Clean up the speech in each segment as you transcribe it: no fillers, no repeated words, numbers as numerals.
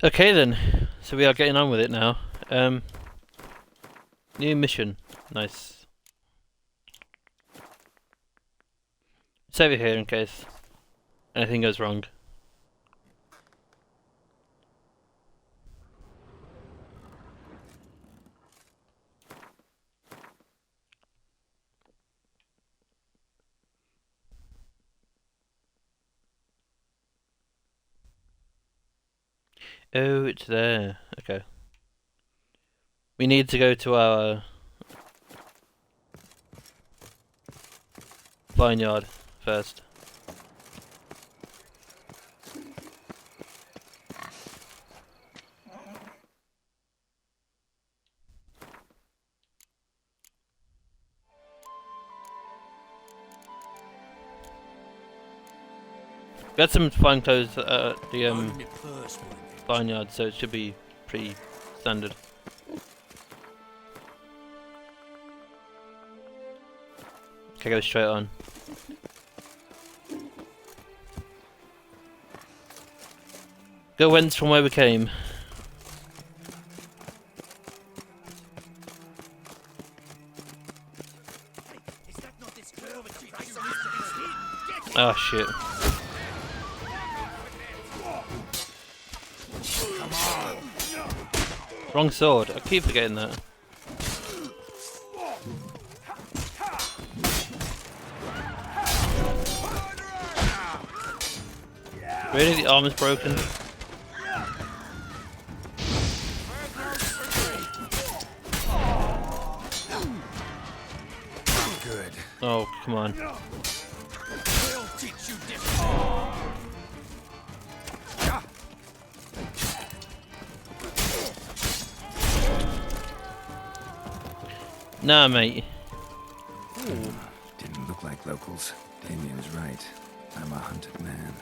Okay then, so we are getting on with it now. New mission, nice. Save it here in case anything goes wrong. Oh, it's there. Okay. We need to go to our vineyard first. Got some fine clothes at the vineyard, so it should be pretty standard. Okay, go straight on. Go whence from where we came. Oh shit. Wrong sword. I keep forgetting that. Really? The armor's broken? Good. Oh, come on. Nah, mate. Didn't look like locals. Damien's right. I'm a hunted man.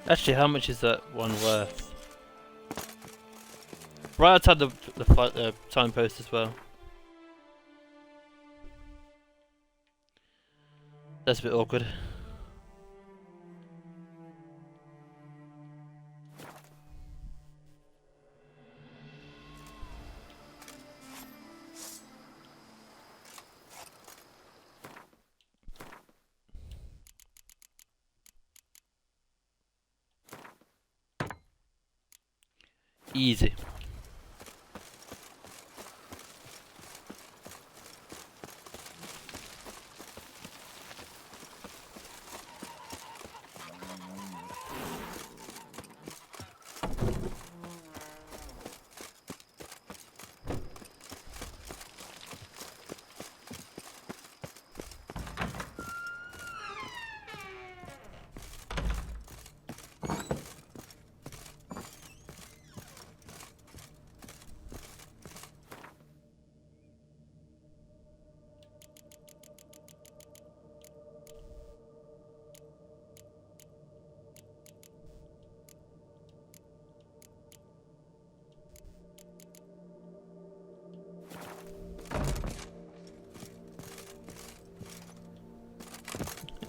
Actually, how much is that one worth? Right outside the signpost as well. That's a bit awkward. Easy.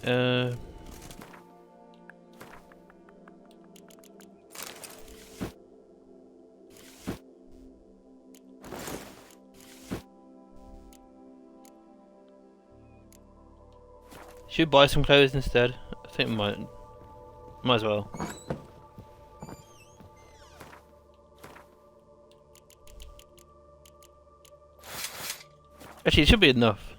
Uh. Should we buy some clothes instead? I think we might as well. Actually, it should be enough.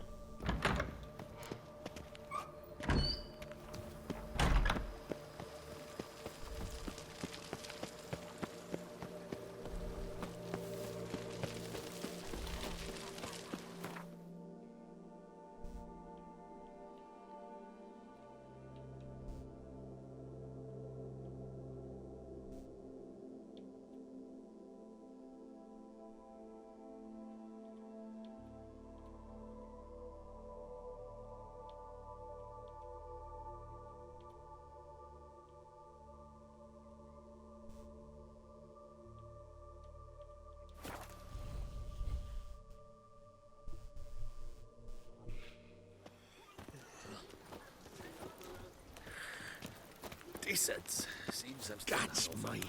lizards. Seems I'm That's my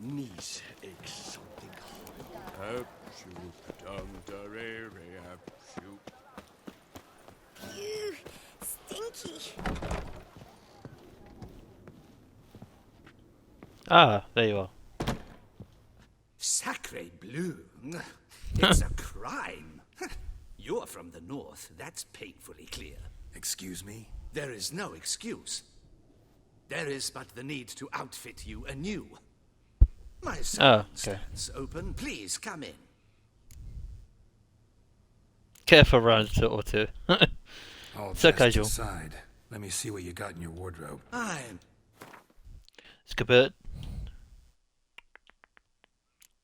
niece aches something horrible. You stinky. Ah, there you are. Sacre bleu. It's a crime. You're from the north. That's painfully clear. Excuse me? There is no excuse. There is but the need to outfit you anew. My salon stands open. Please come in. Careful round or two. All So just casual. aside, let me see what you got in your wardrobe. I'm Skabert.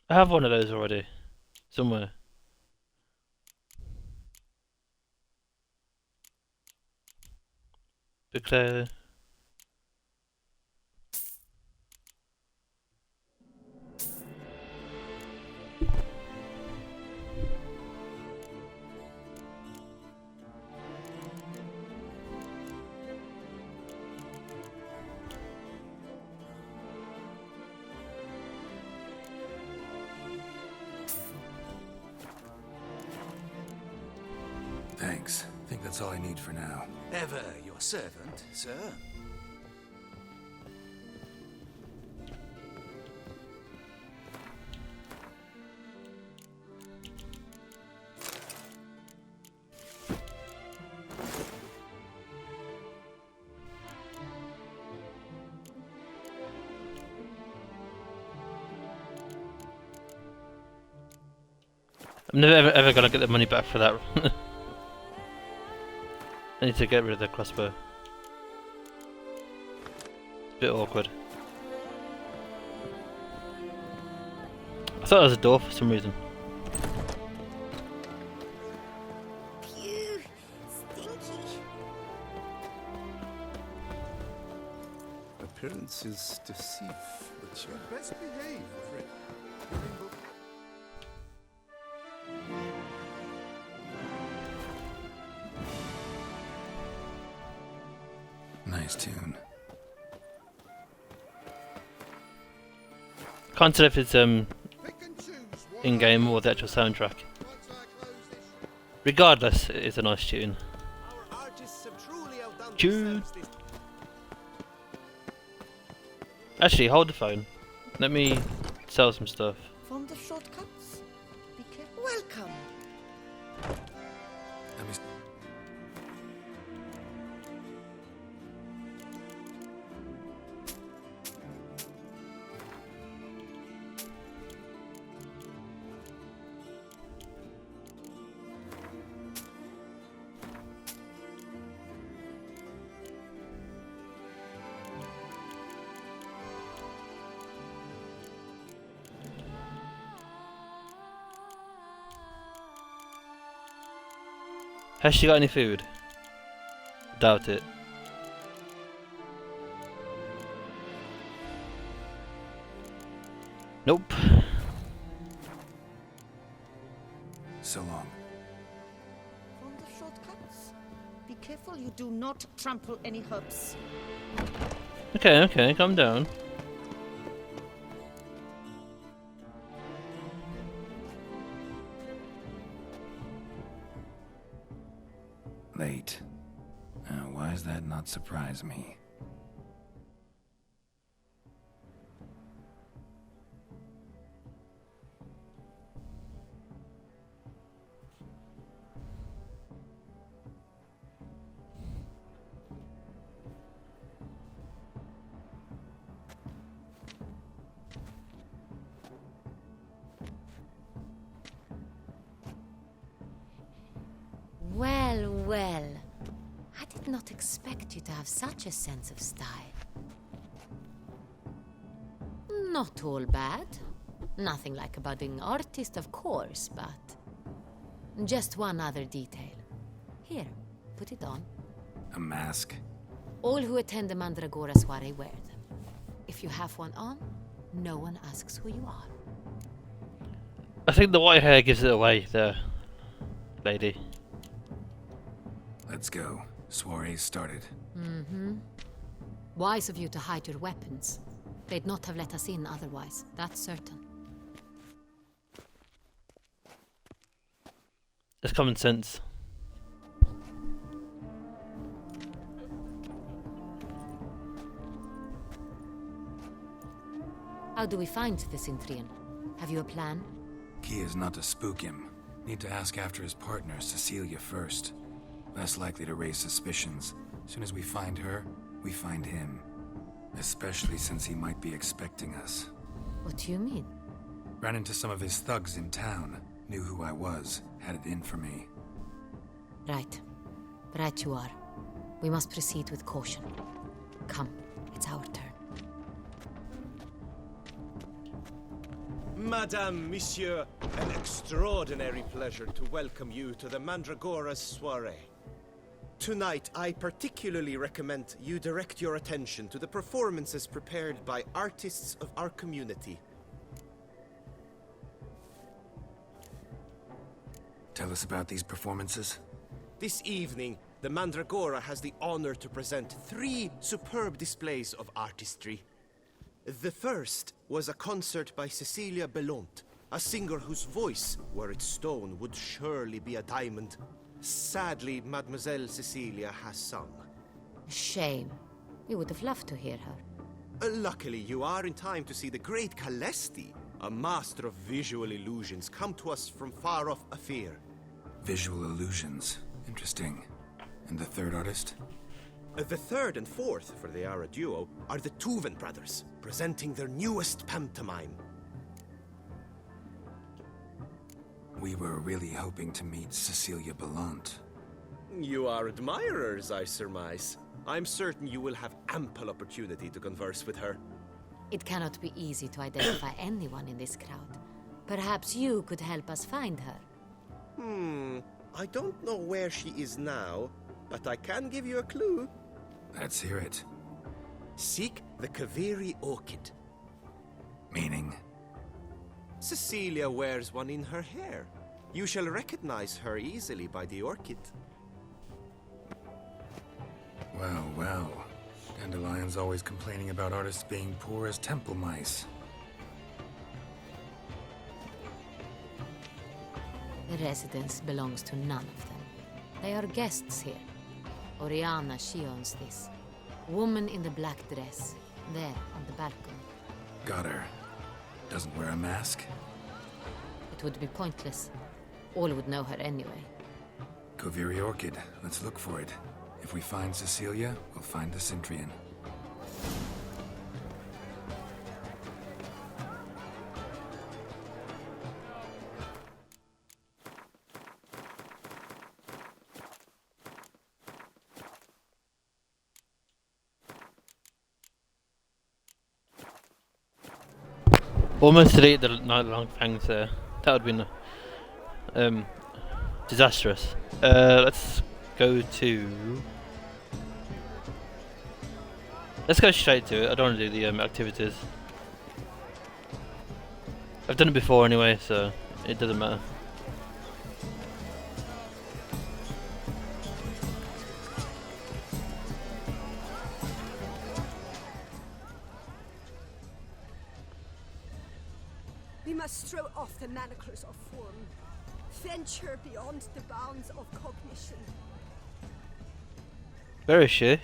I have one of those already. Somewhere. Declare. Thanks. I think that's all I need for now. ever your servant, sir. I'm never ever gonna get the money back for that. I need to get rid of the crossbow. It's a bit awkward. I thought it was a door for some reason. Phew, stinky. Appearances deceive, but you'd best behave, Fred. Nice tune. Can't tell if it's in-game or the actual soundtrack. Regardless, it's a nice tune. Tune. Actually, hold the phone. Let me sell some stuff. From the shortcuts? Be careful. Welcome. Let me. Has she got any food? Doubt it. Nope. So long. From the shortcuts? Be careful you do not trample any herbs. Okay, okay, calm down. Late. Why does that not surprise me? Well, well. I did not expect you to have such a sense of style. Not all bad. Nothing like a budding artist, of course, but... just one other detail. Here, put it on. A mask? All who attend the Mandragora soirée wear them. If you have one on, no one asks who you are. I think the white hair gives it away there, lady. Let's go. Soiree started. Mm-hmm. Wise of you to hide your weapons. They'd not have let us in otherwise, that's certain. It's common sense. How do we find the Cintrian? Have you a plan? Key is not to spook him. Need to ask after his partner, Cecilia, first. Less likely to raise suspicions. As soon as we find her, we find him. Especially since he might be expecting us. What do you mean? Ran into some of his thugs in town. Knew who I was. Had it in for me. Right. Right you are. We must proceed with caution. Come, it's our turn. Madame, Monsieur, an extraordinary pleasure to welcome you to the Mandragora's soirée. Tonight, I particularly recommend you direct your attention to the performances prepared by artists of our community. Tell us about these performances. This evening, the Mandragora has the honor to present 3 superb displays of artistry. The first was a concert by Cecilia Bellante, a singer whose voice, were it stone, would surely be a diamond. Sadly, Mademoiselle Cecilia has sung. Shame. We would have loved to hear her. Luckily, you are in time to see the great Calesti, a master of visual illusions, come to us from far off Ampere. Visual illusions. Interesting. And the third artist? The third and fourth, for they are a duo, are the Tuven brothers, presenting their newest pantomime. We were really hoping to meet Cecilia Bellante. You are admirers, I surmise. I'm certain you will have ample opportunity to converse with her. It cannot be easy to identify anyone in this crowd. Perhaps you could help us find her. I don't know where she is now, but I can give you a clue. Let's hear it. Seek the Kaveri orchid. Meaning? Cecilia wears one in her hair. You shall recognize her easily by the orchid. Well, well. Dandelion's always complaining about artists being poor as temple mice. The residence belongs to none of them. They are guests here. Orianna, she owns this. Woman in the black dress, there on the balcony. Got her. Doesn't wear a mask? It would be pointless. All would know her anyway. Kaveri orchid. Let's look for it. If we find Cecilia, we'll find the Cintrian. Almost deleted the night-long fangs there. That would have been disastrous. Let's go to... Let's go straight to it. I don't want to do the activities. I've done it before anyway, so it doesn't matter. We must throw off the manacles of form, venture beyond the bounds of cognition. Where is she?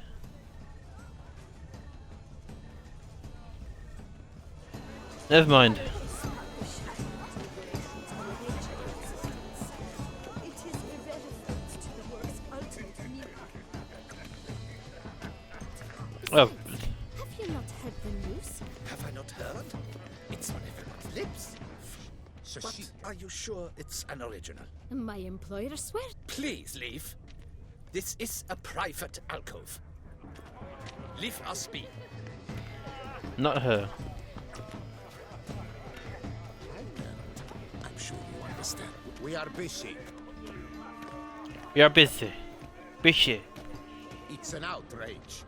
Never mind. Oh. Have you not heard the news? Have I not heard? It's on everyone's lips. But are you sure it's an original? My employer swears. Please leave. This is a private alcove. Leave us be. Not her. I'm sure you understand. We are busy. We are busy. Busy. It's an outrage.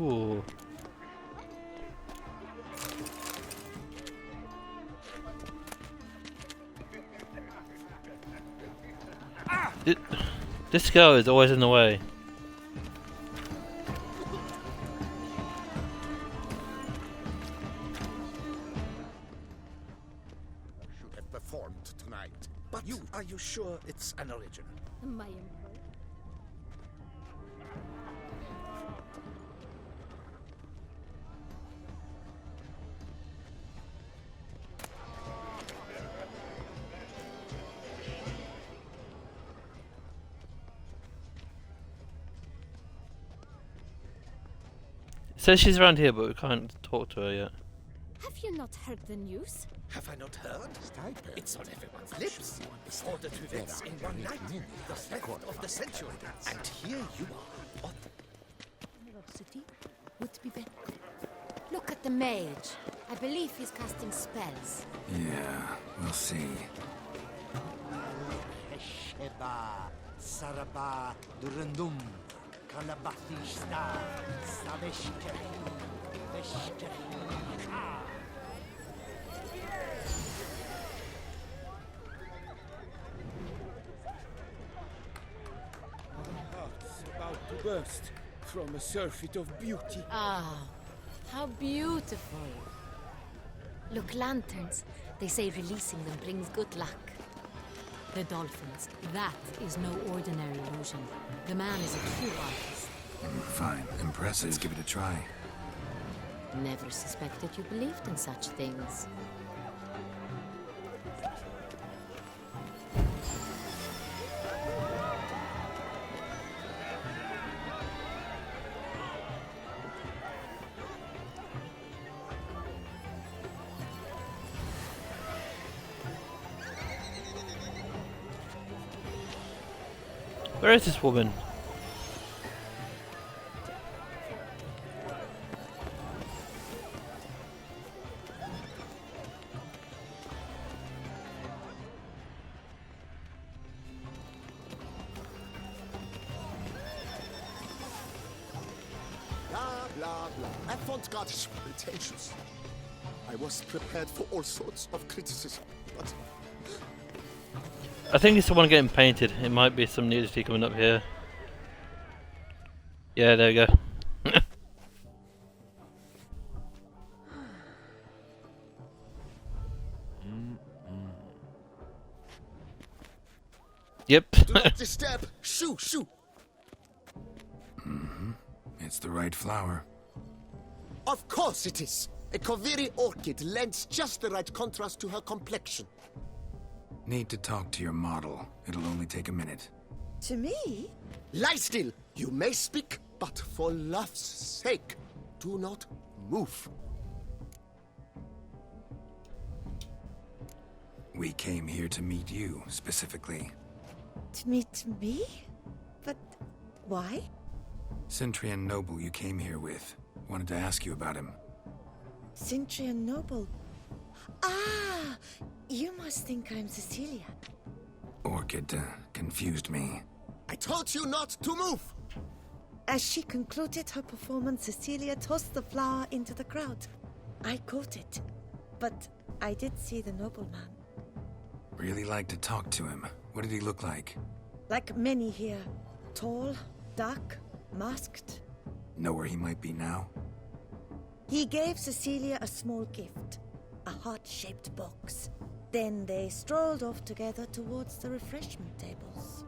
Ooh. This girl is always in the way. Should have performed tonight. But are you sure it's an original? My Emperor. It says she's around here, but we can't talk to her yet. Have you not heard the news? Have I not heard? It's on everyone's lips. All the events in one night. The theft of the century. And here you are. City would be better. Look at the mage. I believe he's casting spells. Yeah, we'll see. Sheba, Saraba, Durandum, Kalabathista, Saveshkerim, Veshkerim. Hearts about to burst from a surfeit of beauty. Ah, how beautiful. Look, lanterns. They say releasing them brings good luck. The dolphins. That is no ordinary illusion. The man is a true artist. Fine, impressive. Let's give it a try. Never suspected you believed in such things. Where is this woman? Blah, blah, blah. Avant-garde pretentious. I was prepared for all sorts of criticism, but I think it's the one getting painted. It might be some nudity coming up here. Yeah, there we go. Yep. do not disturb. Shoo, shoo. It's the right flower. Of course it is. A Kaviri orchid lends just the right contrast to her complexion. Need to talk to your model. It'll only take a minute. To me? Lie still. You may speak, but for love's sake, do not move. We came here to meet you, specifically. To meet me? But why? Centrian noble you came here with. Wanted to ask you about him. Centrian noble. Ah! You must think I'm Cecilia. Orchid confused me. I told you not to move. As she concluded her performance, Cecilia tossed the flower into the crowd. I caught it, but I did see the nobleman. Really like to talk to him. What did he look like? Like many here. Tall, dark, masked. Know where he might be now? He gave Cecilia a small gift. A heart-shaped box. Then they strolled off together towards the refreshment tables.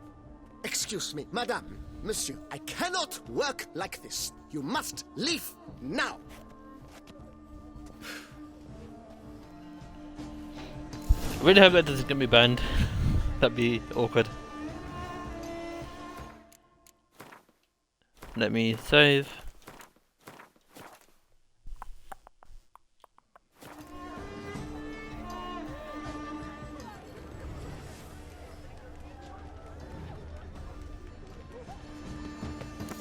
Excuse me, madame, monsieur, I cannot work like this. You must leave now. I really hope that doesn't get me banned. That'd be awkward. Let me save.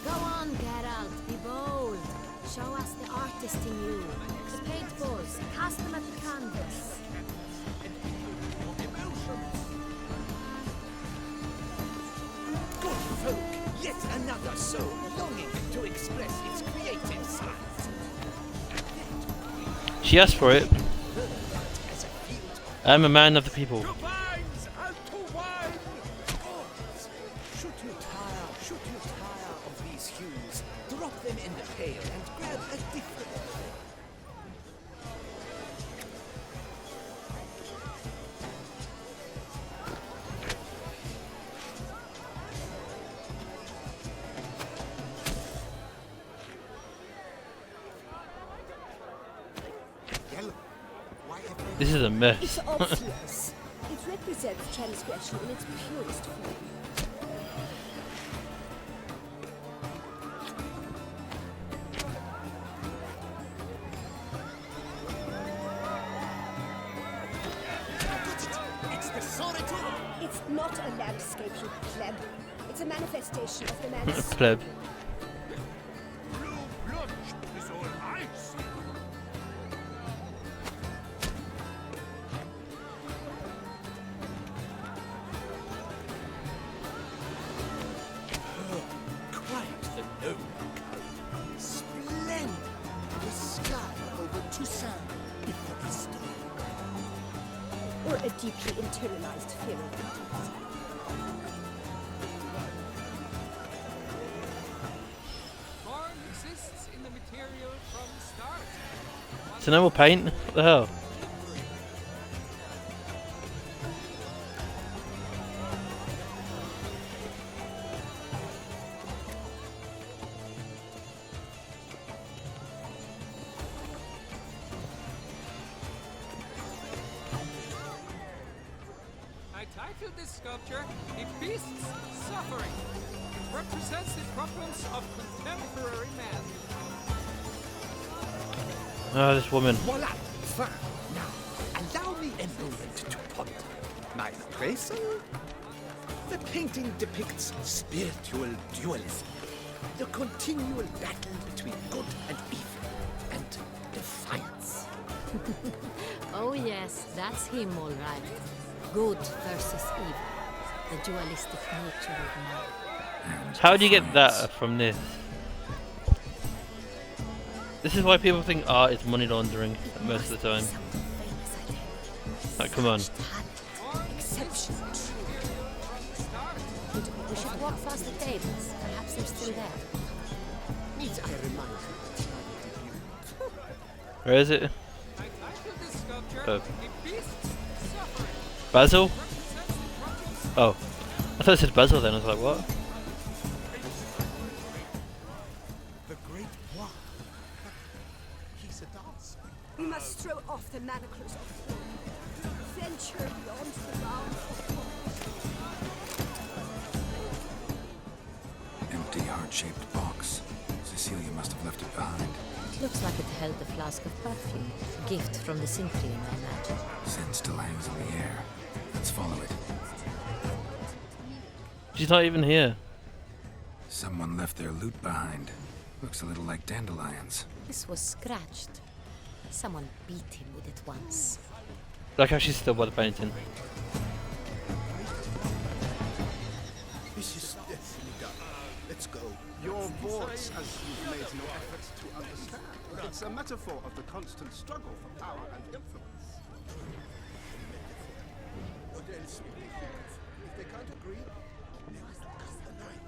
Go on, Geralt, be bold. Show us the artist in you. The paintballs, cast them at the canvas. Good folk, yet another soul longing to express its creative side. She asked for it. As a field I'm a man of the people. to vines and to wine. This is a mess. It's obvious. It represents transgression in its purest form. It's not a landscape, you pleb. It's a manifestation of the man's Pleb. Splendid! The sky over Toussaint before the storm. or a deeply internalized fear of it. Form exists in the material from start. So no more paint? What the hell? I titled this sculpture "The Beast's Suffering." It represents the problems of contemporary man. Oh, this woman. Voila! Fine. Now, allow me a moment to ponder. My appraisal? The painting depicts spiritual dualism. The continual battle between good and evil. And defiance. Oh yes, that's him all right. Good versus evil. The dualistic nature of man. How do you get that from this? This is why people think art is money laundering most of the time. Like, come on. Exceptional. We should walk past the tables. Perhaps they're still there. Needs I remind you. Where is it? I titled this sculpture Oh. "The Beast's Suffering." Basil? Represents the problems Oh. I thought it said Basil then, I was like, what? The great one. He's a dancer. We must throw off the manacles of form. Venture beyond the bounds of Empty, heart-shaped box. Cecilia must have left it behind. Looks like it held a flask of perfume. A gift from the SUPRIM, I imagine. Scent still hangs in the air. Let's follow it. She's not even here. Someone left their loot behind. Looks a little like dandelions. This was scratched. Someone beat him with it once. Like how she's still by the painting. This is definitely done. Let's go. Your voice, as you've made no effort to understand. It's a metaphor of the constant struggle for power and influence. What else will they think of? If they can't agree, there is just the night.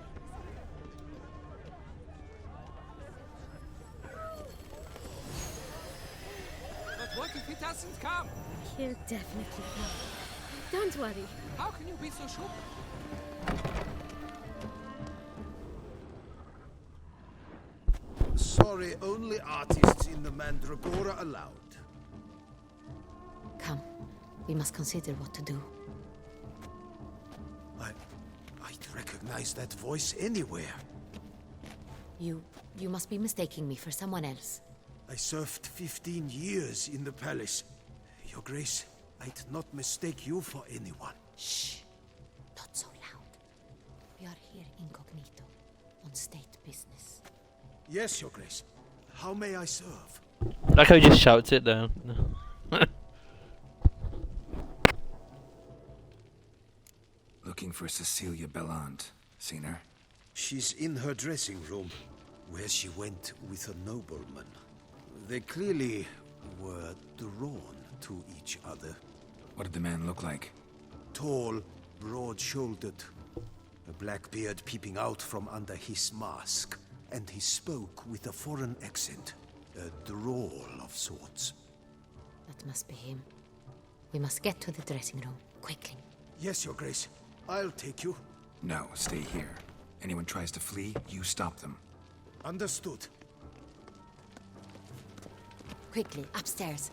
But what if he doesn't come? He'll definitely come. Don't worry. How can you be so sure? Sorry, only artists in the Mandragora allowed. Come, we must consider what to do. I'd recognize that voice anywhere. You must be mistaking me for someone else. I served 15 years in the palace. Your Grace, I'd not mistake you for anyone. Shh! Not so loud. We are here incognito, on state business. Yes, Your Grace. How may I serve? Like how he just shouts it down. Looking for Cecilia Bellante. Seen her? She's in her dressing room, where she went with a nobleman. They clearly were drawn to each other. What did the man look like? Tall, broad-shouldered, a black beard peeping out from under his mask, and he spoke with a foreign accent, a drawl of sorts. That must be him. We must get to the dressing room, quickly. Yes, Your Grace. I'll take you. No, stay here. Anyone tries to flee, you stop them. Understood. Quickly, upstairs.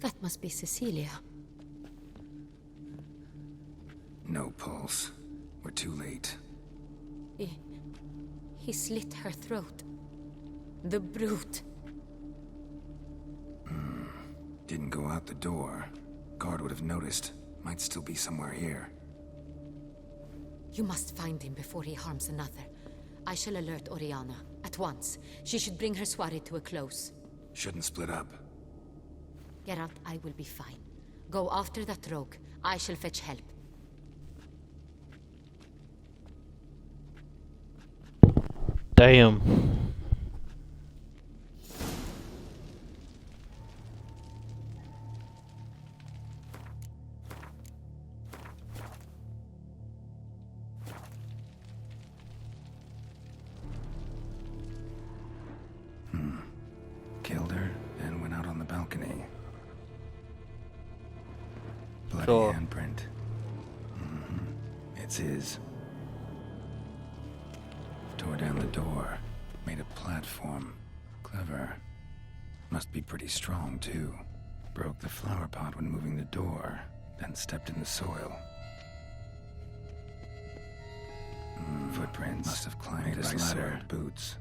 That must be Cecilia. No pulse. We're too late. He slit her throat. The brute. Didn't go out the door. Guard would have noticed. Might still be somewhere here. You must find him before he harms another. I shall alert Orianna. At once. She should bring her soirée to a close. Shouldn't split up. Geralt, I will be fine. Go after that rogue. I shall fetch help. Damn. Killed her and went out on the balcony. Bloody Sure. handprint. It's his. Tore down the door. Made a platform. Clever. Must be pretty strong, too. Broke the flower pot when moving the door, then stepped in the soil. Footprints. Must have climbed this ladder. Boots.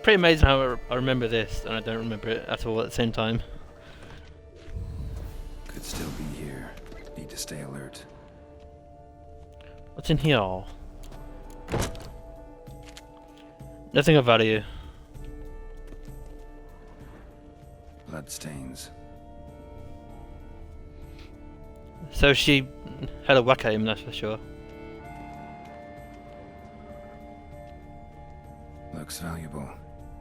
Pretty amazing how I remember this and I don't remember it at all at the same time. Could still be here. Need to stay alert. What's in here? Nothing of value. Bloodstains. So she had a whack at him, that's for sure. Looks valuable,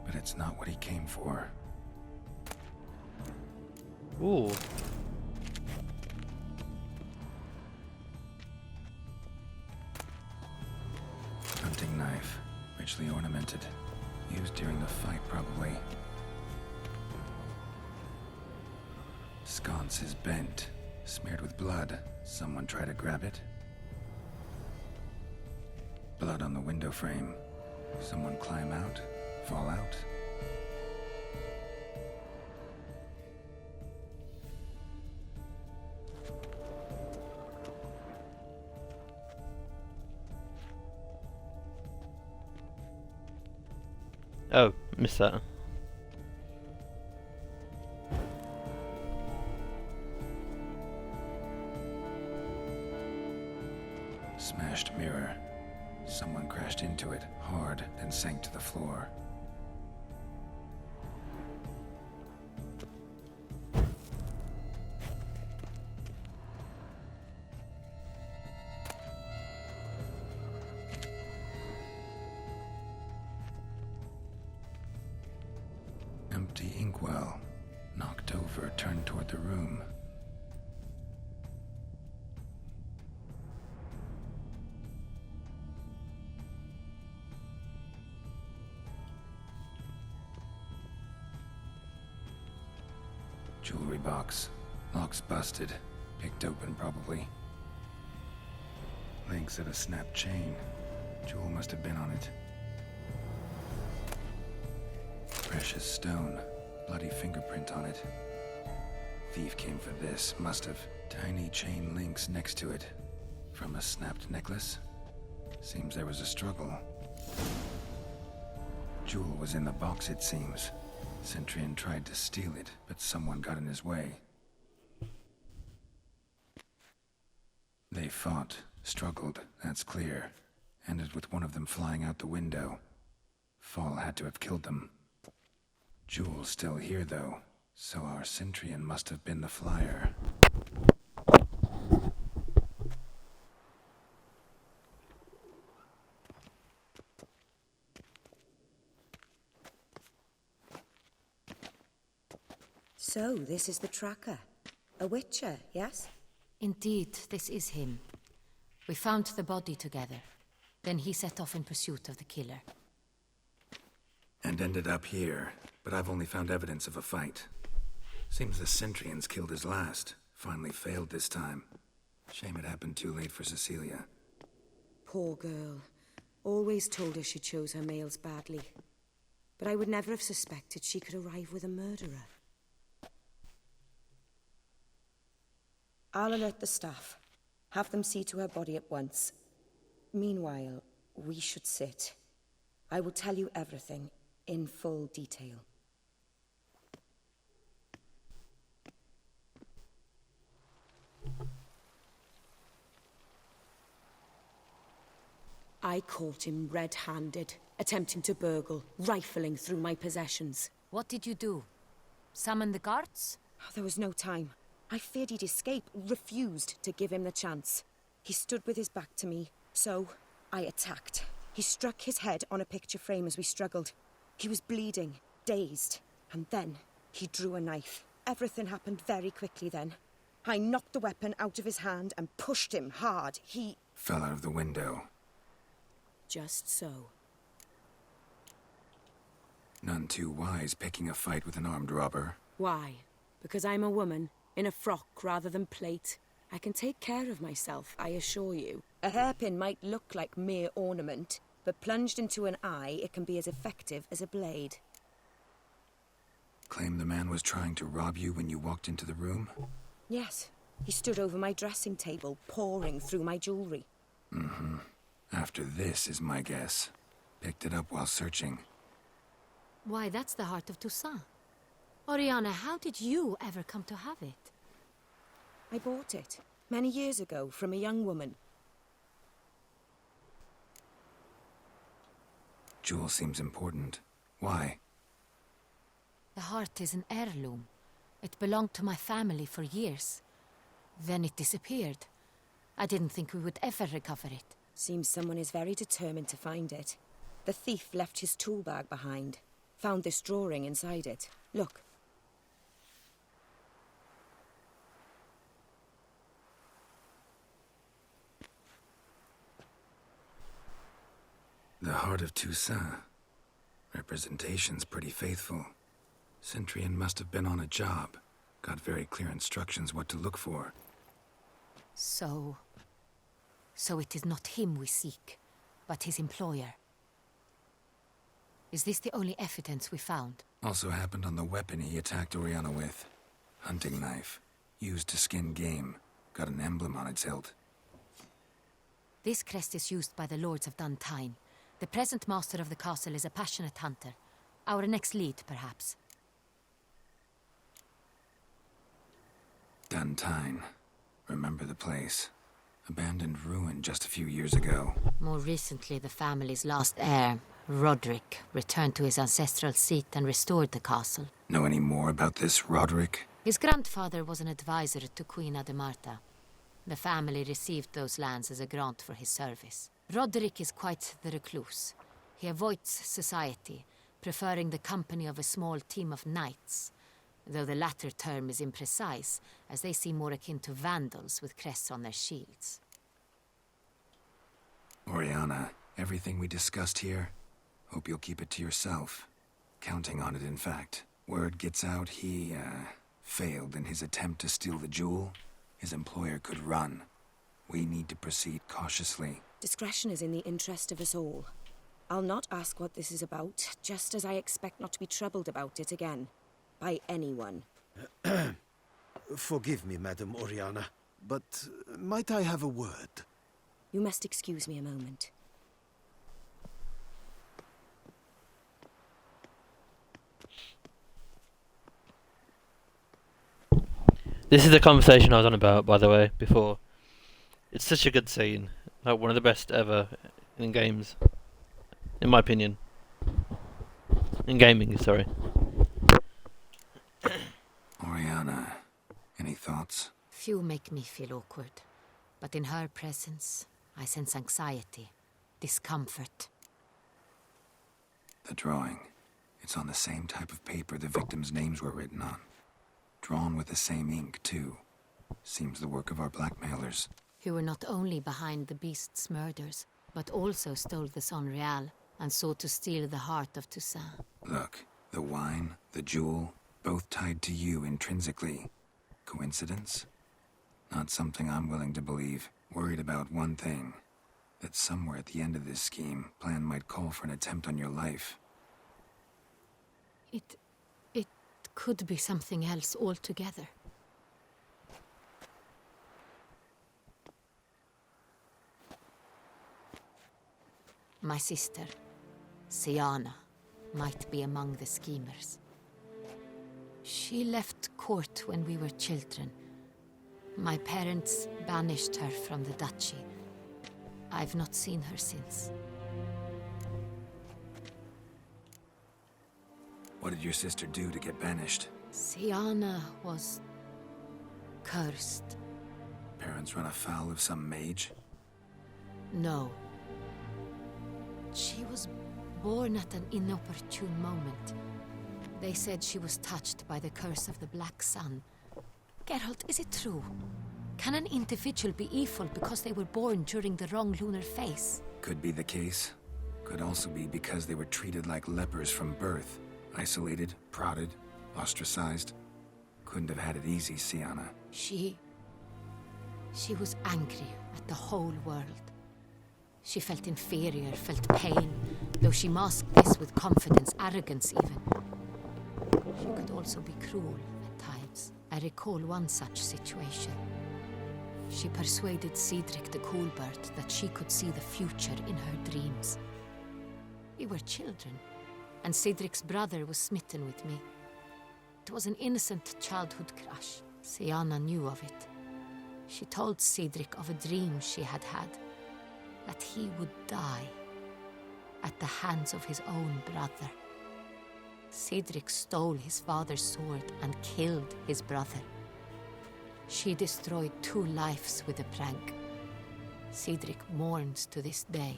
but it's not what he came for. Ooh. Hunting knife, richly ornamented. Used during the fight, probably. Sconce is bent, smeared with blood. Someone try to grab it. Blood on the window frame. Someone climb out, fall out. Oh, missed that. Smashed mirror. Someone crashed into it hard and sank to the floor. Empty inkwell. Knocked over, turned toward the room. Jewelry box. Lock's busted. Picked open, probably. Links of a snapped chain. Jewel must have been on it. Precious stone. Bloody fingerprint on it. Thief came for this, must have. Tiny chain links next to it. From a snapped necklace? Seems there was a struggle. Jewel was in the box, it seems. Centurion tried to steal it, but someone got in his way. They fought, struggled, that's clear. Ended with one of them flying out the window. Fall had to have killed them. Jewel's still here, though, so our Centurion must have been the flyer. So, this is the tracker. A witcher, yes? Indeed, this is him. We found the body together. Then he set off in pursuit of the killer. And ended up here, but I've only found evidence of a fight. Seems the Centurions killed his last. Finally failed this time. Shame it happened too late for Cecilia. Poor girl. Always told her she chose her males badly. But I would never have suspected she could arrive with a murderer. I'll alert the staff. Have them see to her body at once. Meanwhile, we should sit. I will tell you everything, in full detail. I caught him red-handed, attempting to burgle, rifling through my possessions. What did you do? Summon the guards? There was no time. I feared he'd escape, refused to give him the chance. He stood with his back to me, so I attacked. He struck his head on a picture frame as we struggled. He was bleeding, dazed, and then he drew a knife. Everything happened very quickly then. I knocked the weapon out of his hand and pushed him hard. He fell out of the window. Just so. None too wise picking a fight with an armed robber. Why? Because I'm a woman, in a frock rather than plate. I can take care of myself, I assure you. A hairpin might look like mere ornament, but plunged into an eye, it can be as effective as a blade. Claim the man was trying to rob you when you walked into the room? Yes. He stood over my dressing table, pouring through my jewelry. Mm-hmm. After this is my guess. Picked it up while searching. Why, that's the heart of Toussaint. Orianna, how did you ever come to have it? I bought it, many years ago, from a young woman. Jewel seems important. Why? The heart is an heirloom. It belonged to my family for years. Then it disappeared. I didn't think we would ever recover it. Seems someone is very determined to find it. The thief left his tool bag behind. Found this drawing inside it. Look. The heart of Toussaint. Representation's pretty faithful. Centurion must have been on a job. Got very clear instructions what to look for. So it is not him we seek, but his employer. Is this the only evidence we found? Also happened on the weapon he attacked Orianna with. Hunting knife. Used to skin game. Got an emblem on its hilt. This crest is used by the Lords of Duntine. The present master of the castle is a passionate hunter. Our next lead, perhaps. Duntine. Remember the place. Abandoned ruin just a few years ago. More recently, the family's last heir, Roderick, returned to his ancestral seat and restored the castle. Know any more about this Roderick? His grandfather was an advisor to Queen Ademarta. The family received those lands as a grant for his service. Roderick is quite the recluse. He avoids society, preferring the company of a small team of knights, though the latter term is imprecise, as they seem more akin to vandals with crests on their shields. Orianna, everything we discussed here, hope you'll keep it to yourself. Counting on it, in fact. Word gets out he, failed in his attempt to steal the jewel. His employer could run. We need to proceed cautiously. Discretion is in the interest of us all. I'll not ask what this is about, just as I expect not to be troubled about it again. By anyone. Forgive me, Madam Orianna, but might I have a word? You must excuse me a moment. This is the conversation I was on about, by the way, before. It's such a good scene. Like, one of the best ever in games. In my opinion. In gaming, sorry. Orianna, any thoughts? Few make me feel awkward, but in her presence, I sense anxiety, discomfort. The drawing. It's on the same type of paper the victims' names were written on. Drawn with the same ink, too. Seems the work of our blackmailers. Who were not only behind the beast's murders, but also stole the Son Real and sought to steal the heart of Toussaint. Look, the wine, the jewel, both tied to you intrinsically. Coincidence? Not something I'm willing to believe. Worried about one thing. That somewhere at the end of this scheme, plan might call for an attempt on your life. It could be something else altogether. My sister, Siana, might be among the schemers. She left court when we were children. My parents banished her from the duchy. I've not seen her since. What did your sister do to get banished? Siana was cursed. Parents run afoul of some mage? No. She was born at an inopportune moment. They said she was touched by the curse of the Black Sun. Geralt, is it true? Can an individual be evil because they were born during the wrong lunar phase? Could be the case. Could also be because they were treated like lepers from birth. Isolated, prodded, ostracized. Couldn't have had it easy, Siana. She was angry at the whole world. She felt inferior, felt pain, though she masked this with confidence, arrogance even. She could also be cruel at times. I recall one such situation. She persuaded Cedric the Coolbird that she could see the future in her dreams. We were children, and Cedric's brother was smitten with me. It was an innocent childhood crush. Siana knew of it. She told Cedric of a dream she had had, that he would die at the hands of his own brother. Cedric stole his father's sword and killed his brother. She destroyed 2 lives with a prank. Cedric mourns to this day.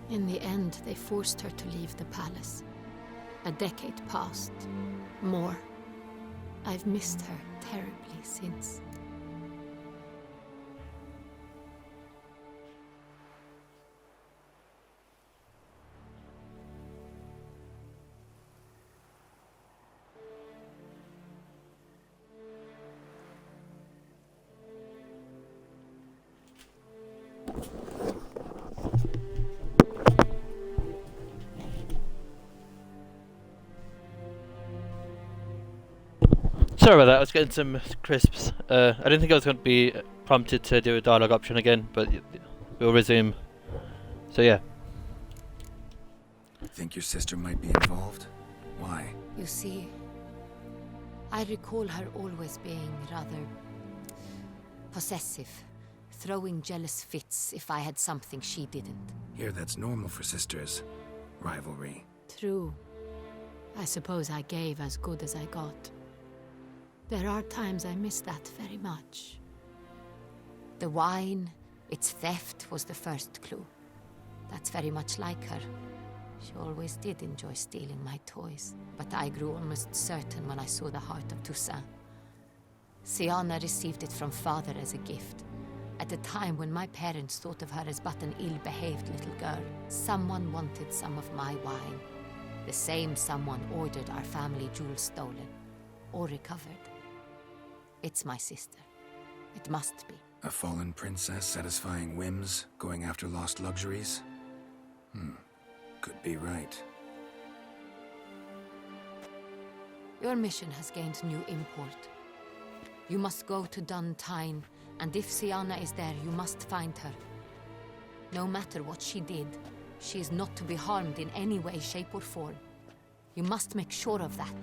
In the end, they forced her to leave the palace. A decade passed. More. I've missed her terribly since. Sorry about that, I was getting some crisps. I didn't think I was going to be prompted to do a dialogue option again, but we'll resume. So yeah. Think your sister might be involved? Why? You see, I recall her always being rather possessive, throwing jealous fits if I had something she didn't. Here, that's normal for sisters. Rivalry. True. I suppose I gave as good as I got. There are times I miss that very much. The wine, its theft, was the first clue. That's very much like her. She always did enjoy stealing my toys, but I grew almost certain when I saw the heart of Toussaint. Siana received it from father as a gift, at a time when my parents thought of her as but an ill-behaved little girl. Someone wanted some of my wine. The same someone ordered our family jewels stolen, or recovered. It's my sister. It must be. A fallen princess satisfying whims, going after lost luxuries? Could be right. Your mission has gained new import. You must go to Duntine, and if Siana is there, you must find her. No matter what she did, she is not to be harmed in any way, shape, or form. You must make sure of that.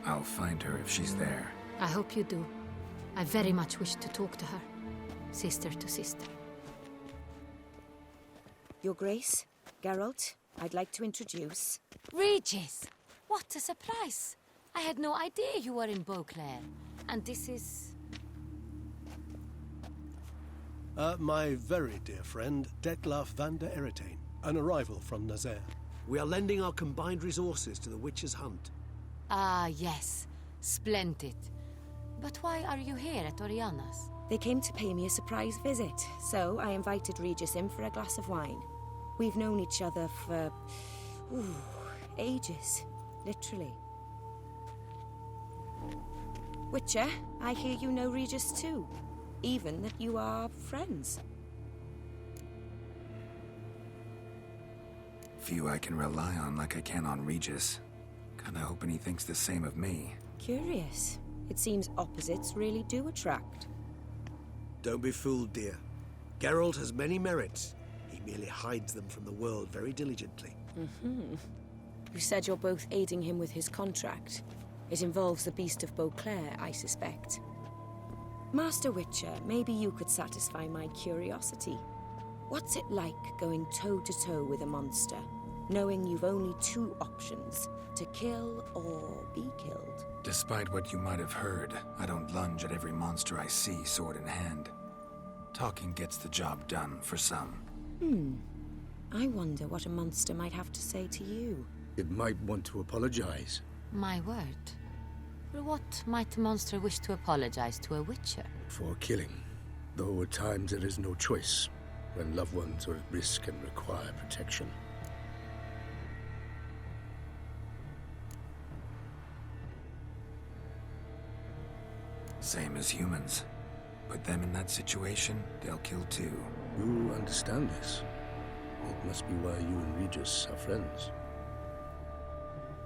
I'll find her if she's there. I hope you do. I very much wish to talk to her. Sister to sister. Your Grace, Geralt, I'd like to introduce... Regis! What a surprise! I had no idea you were in Beauclair. And this is... My very dear friend, Detlaf van der Eretain, an arrival from Nazaire. We are lending our combined resources to the Witch's Hunt. Ah, yes. Splendid. But why are you here at Orianna's? They came to pay me a surprise visit, so I invited Regis in for a glass of wine. We've known each other for... ages. literally. Witcher, I hear you know Regis too. Even that you are friends. Few I can rely on like I can on Regis. Kinda hoping he thinks the same of me. Curious. It seems opposites really do attract. Don't be fooled, dear. Geralt has many merits. He merely hides them from the world very diligently. You said you're both aiding him with his contract. It involves the Beast of Beauclair, I suspect. Master Witcher, maybe you could satisfy my curiosity. What's it like going toe-to-toe with a monster, knowing you've only two options, to kill or be killed? Despite what you might have heard, I don't lunge at every monster I see sword in hand. Talking gets the job done for some. I wonder what a monster might have to say to you. It might want to apologize. My word. For what might a monster wish to apologize to a witcher? For killing. Though at times there is no choice, when loved ones are at risk and require protection. Same as humans. Put them in that situation, they'll kill too. You understand this. It must be why you and Regis are friends.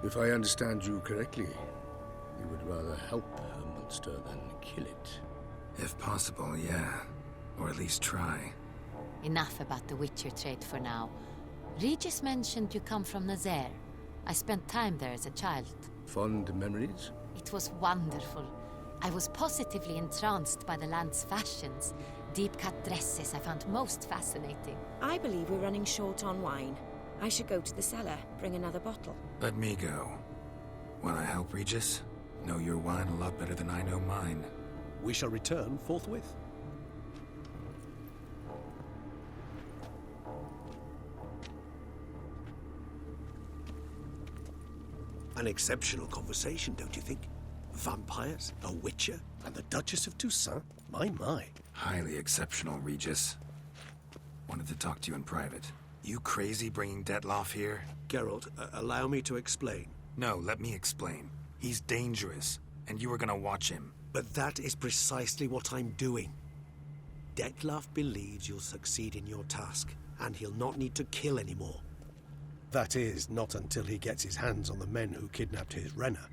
If I understand you correctly, you would rather help a monster than kill it. If possible, yeah. Or at least try. Enough about the Witcher trade for now. Regis mentioned you come from Nazaire. I spent time there as a child. Fond memories? It was wonderful. I was positively entranced by the land's fashions. Deep-cut dresses I found most fascinating. I believe we're running short on wine. I should go to the cellar, bring another bottle. Let me go. Wanna help, Regis? Know your wine a lot better than I know mine. We shall return forthwith. An exceptional conversation, don't you think? Vampires, a witcher, and the Duchess of Toussaint? My. Highly exceptional, Regis. Wanted to talk to you in private. You crazy bringing Detloff here? Geralt, allow me to explain. No, let me explain. He's dangerous, and you were gonna watch him. But that is precisely what I'm doing. Detloff believes you'll succeed in your task, and he'll not need to kill anymore. That is, not until he gets his hands on the men who kidnapped his Renner.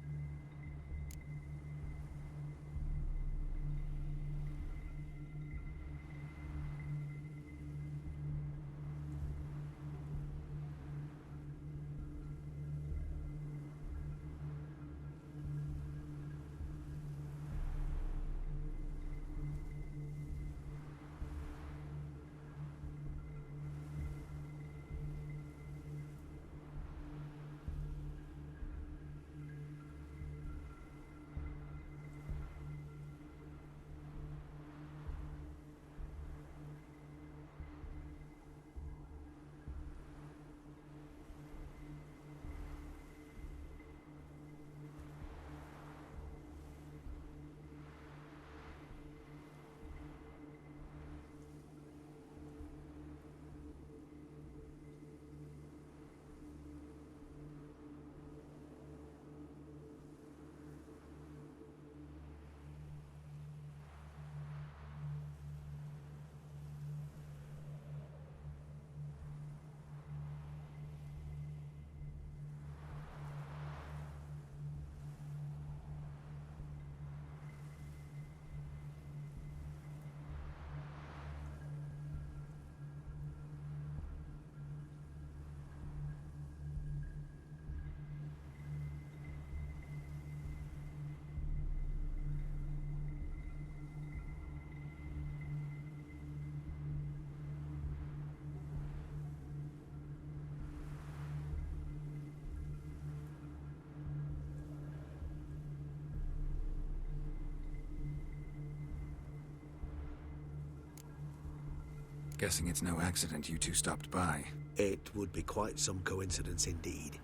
Guessing it's no accident you two stopped by. It would be quite some coincidence indeed.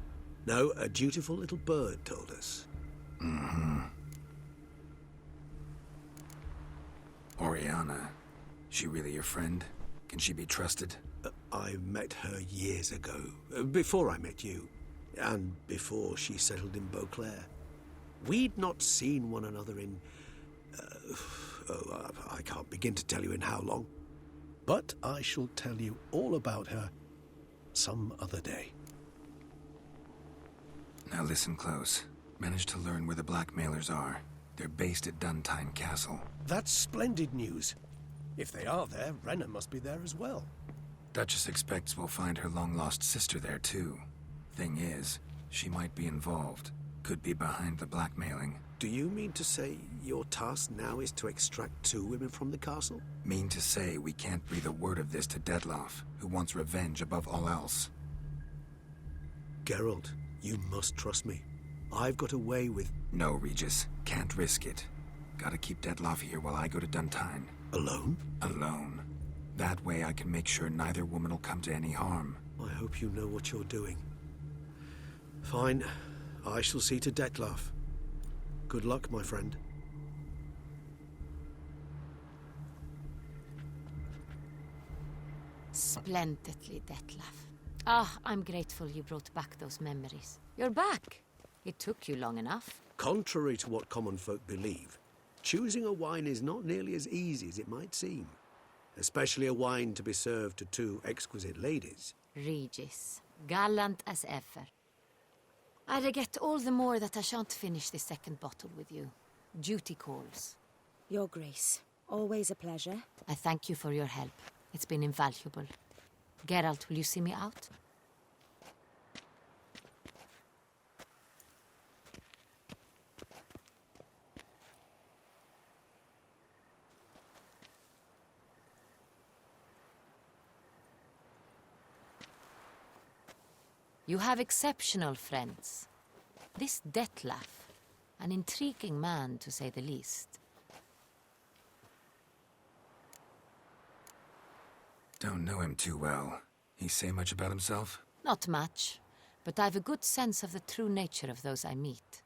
No, a dutiful little bird told us. Orianna. She really your friend? Can she be trusted? I met her years ago, before I met you. and before she settled in Beauclair. We'd not seen one another in... I can't begin to tell you in how long. But I shall tell you all about her some other day. Now listen close. Managed to learn where the blackmailers are. They're based at Duntine Castle. That's splendid news. If they are there, Renna must be there as well. Duchess expects we'll find her long-lost sister there, too. Thing is, she might be involved. Could be behind the blackmailing. Do you mean to say your task now is to extract 2 women from the castle? Mean to say we can't breathe a word of this to Dettlaff, who wants revenge above all else. Geralt, you must trust me. I've got away with... No, Regis. Can't risk it. Gotta keep Dettlaff here while I go to Duntine. Alone? Alone. That way I can make sure neither woman will come to any harm. I hope you know what you're doing. Fine. I shall see to Dettlaff. Good luck, my friend. Splendidly, Dettlaff. Ah, I'm grateful you brought back those memories. You're back. It took you long enough. Contrary to what common folk believe, choosing a wine is not nearly as easy as it might seem. Especially a wine to be served to 2 exquisite ladies. Regis, gallant as ever. I regret all the more that I shan't finish the 2nd bottle with you. Duty calls. Your Grace, always a pleasure. I thank you for your help. It's been invaluable. Geralt, will you see me out? You have exceptional friends. This Dettlaff, an intriguing man to say the least. Don't know him too well. He say much about himself? Not much, but I've a good sense of the true nature of those I meet.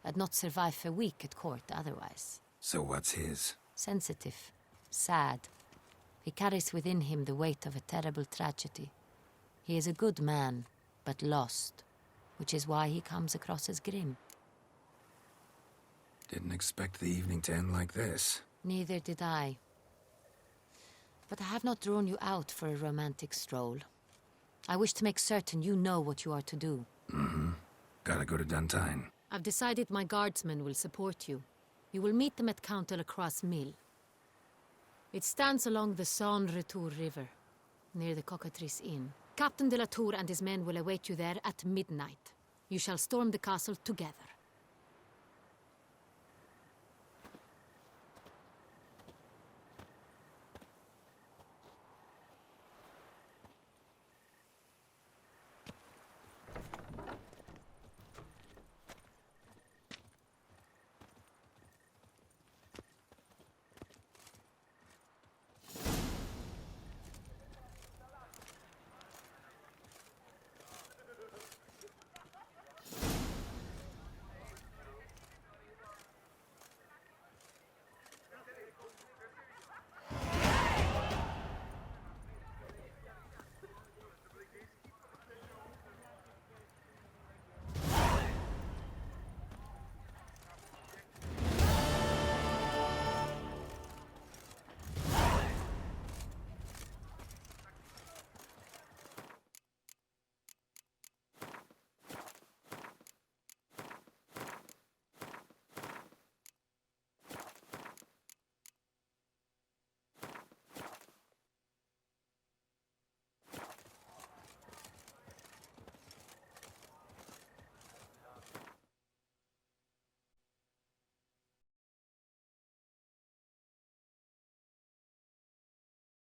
I'd not survive a week at court otherwise. So what's his? Sensitive, sad. He carries within him the weight of a terrible tragedy. He is a good man, but lost, which is why he comes across as grim. Didn't expect the evening to end like this. Neither did I. But I have not drawn you out for a romantic stroll. I wish to make certain you know what you are to do. Mm-hmm. Gotta go to Duntine. I've decided my guardsmen will support you. You will meet them at Count de la Croix's mill. It stands along the Saône-Retour River, near the Cockatrice Inn. Captain de la Tour and his men will await you there at midnight. You shall storm the castle together.